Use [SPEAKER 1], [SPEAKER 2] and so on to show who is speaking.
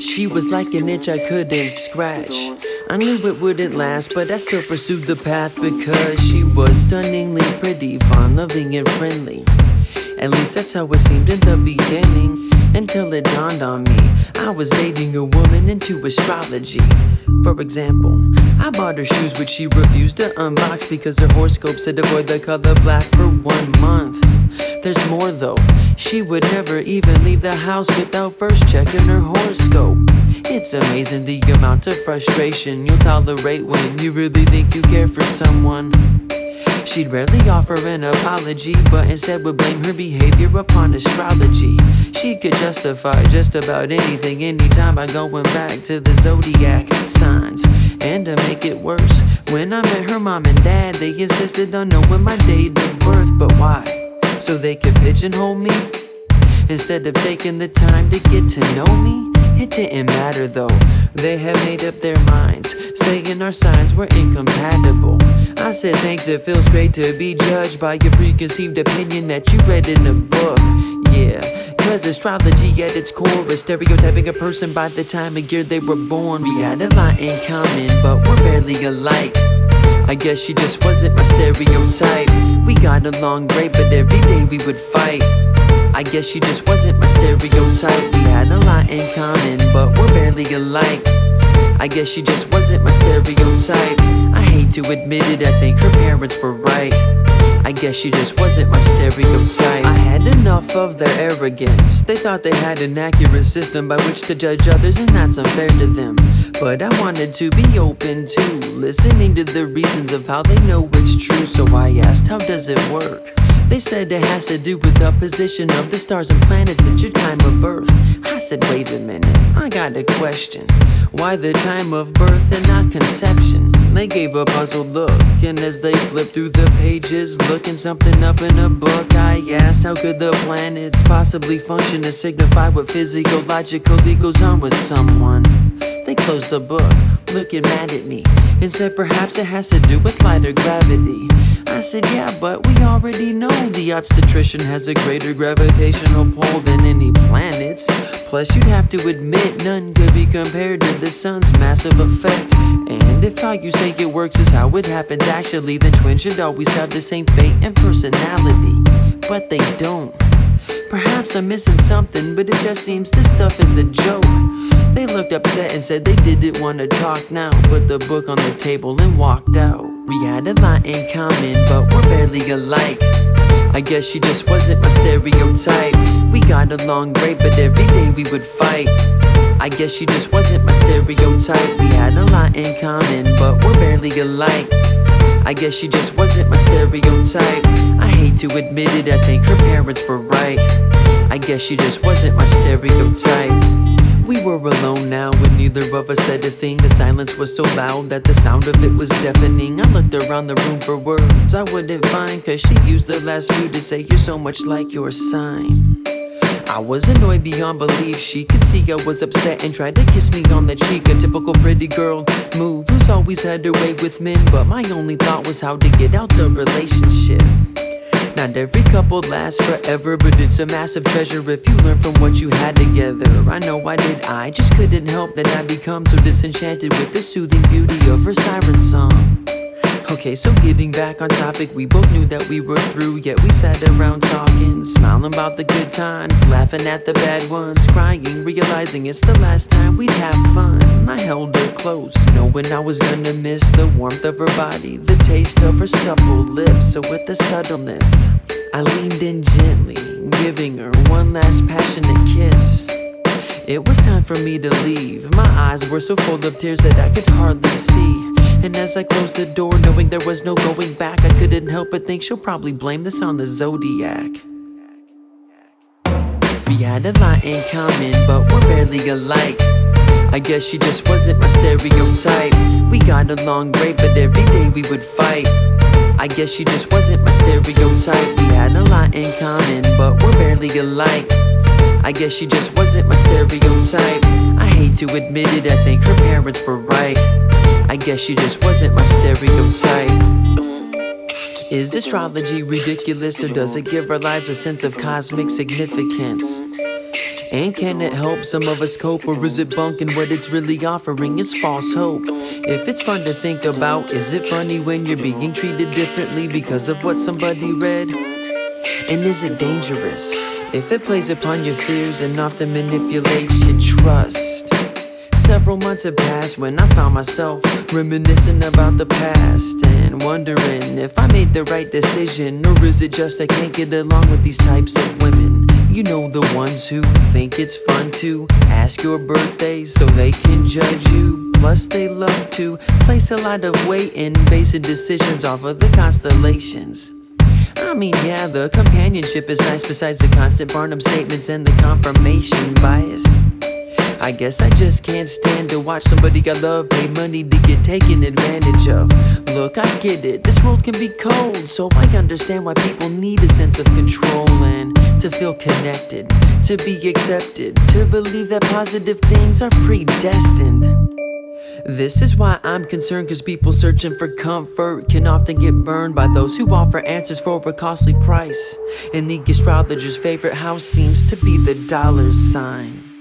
[SPEAKER 1] She was like an itch I couldn't scratch. I knew it wouldn't last, but I still pursued the path because she was stunningly pretty, fun, loving, and friendly. At least that's how it seemed in the beginning, until it dawned on me I was dating a woman into astrology. For example, I bought her shoes which she refused to unbox because her horoscope said avoid the color black for 1 month. There's more though, she would never even leave the house without first checking her horoscope. It's amazing the amount of frustration you'll tolerate when you really think you care for someone. She'd rarely offer an apology, but instead would blame her behavior upon astrology. She could justify just about anything anytime by going back to the zodiac signs. And to make it worse, when I met her mom and dad, they insisted on knowing my date of birth. But why? So they could pigeonhole me? Instead of taking the time to get to know me? It didn't matter though, they had made up their minds, saying our signs were incompatible. I said thanks, it feels great to be judged by your preconceived opinion that you read in a book. Yeah, cause astrology at its core is stereotyping a person by the time of year they were born. We had a lot in common, but we're barely alike. I guess she just wasn't my stereotype. We got along great, but every day we would fight. I guess she just wasn't my stereotype. We had a lot in common, but we're barely alike. I guess she just wasn't my stereotype. I hate to admit it, I think her parents were right. I guess she just wasn't my stereotype. I had enough of their arrogance. They thought they had an accurate system by which to judge others, and that's unfair to them. But I wanted to be open to listening to the reasons of how they know it's true. So I asked, how does it work? They said it has to do with the position of the stars and planets at your time of birth. I said, wait a minute, I got a question. Why the time of birth and not conception? They gave a puzzled look, and as they flipped through the pages, looking something up in a book, I asked, how could the planets possibly function to signify what physiological goes on with someone? They closed the book, looking mad at me, and said perhaps it has to do with lighter gravity. I said, yeah, but we already know the obstetrician has a greater gravitational pull than any planets. Plus, you'd have to admit none could be compared to the sun's massive effect. And if how you say it works is how it happens actually, then twins should always have the same fate and personality. But they don't. Perhaps I'm missing something, but it just seems this stuff is a joke. They looked upset and said they didn't want to talk now, put the book on the table and walked out. We had a lot in common, but we're barely alike. I guess she just wasn't my stereotype. We got along great, but every day we would fight. I guess she just wasn't my stereotype. We had a lot in common, but we're barely alike. I guess she just wasn't my stereotype. I hate to admit it, I think her parents were right. I guess she just wasn't my stereotype. We were alone now, and neither of us said a thing. The silence was so loud that the sound of it was deafening. I looked around the room for words I wouldn't find, cause she used the last few to say you're so much like your sign. I was annoyed beyond belief. She could see I was upset and tried to kiss me on the cheek. A typical pretty girl move who's always had her way with men, but my only thought was how to get out the relationship. Not every couple lasts forever, but it's a massive treasure if you learn from what you had together. I know I did, I just couldn't help that I become so disenchanted with the soothing beauty of her siren song. Okay, so getting back on topic, we both knew that we were through, yet we sat around talking, smiling about the good times, laughing at the bad ones, crying, realizing it's the last time we'd have fun. I held her close, knowing I was gonna miss the warmth of her body, the taste of her supple lips. So with the subtleness, I leaned in gently, giving her one last passionate kiss. It was time for me to leave. My eyes were so full of tears that I could hardly see. And as I closed the door, knowing there was no going back, I couldn't help but think she'll probably blame this on the zodiac. We had a lot in common, but we're barely alike. I guess she just wasn't my stereotype. We got along great, but every day we would fight. I guess she just wasn't my stereotype. We had a lot in common, but we're barely alike. I guess she just wasn't my stereotype. I hate to admit it, I think her parents were right. I guess she just wasn't my stereotype. Is astrology ridiculous, or does it give our lives a sense of cosmic significance? And can it help some of us cope, or is it bunk, and what it's really offering is false hope? If it's fun to think about, is it funny when you're being treated differently because of what somebody read? And is it dangerous if it plays upon your fears and often manipulates your trust? Several months had passed when I found myself reminiscing about the past and wondering if I made the right decision, or is it just I can't get along with these types of women? You know, the ones who think it's fun to ask your birthday so they can judge you. Plus they love to place a lot of weight in basing decisions off of the constellations. I mean, yeah, the companionship is nice besides the constant Barnum statements and the confirmation bias. I guess I just can't stand to watch somebody I love pay money to get taken advantage of. Look, I get it, this world can be cold, so I understand why people need a sense of control and to feel connected, to be accepted, to believe that positive things are predestined. This is why I'm concerned, cause people searching for comfort can often get burned by those who offer answers for a costly price. And the astrologer's favorite house seems to be the dollar sign.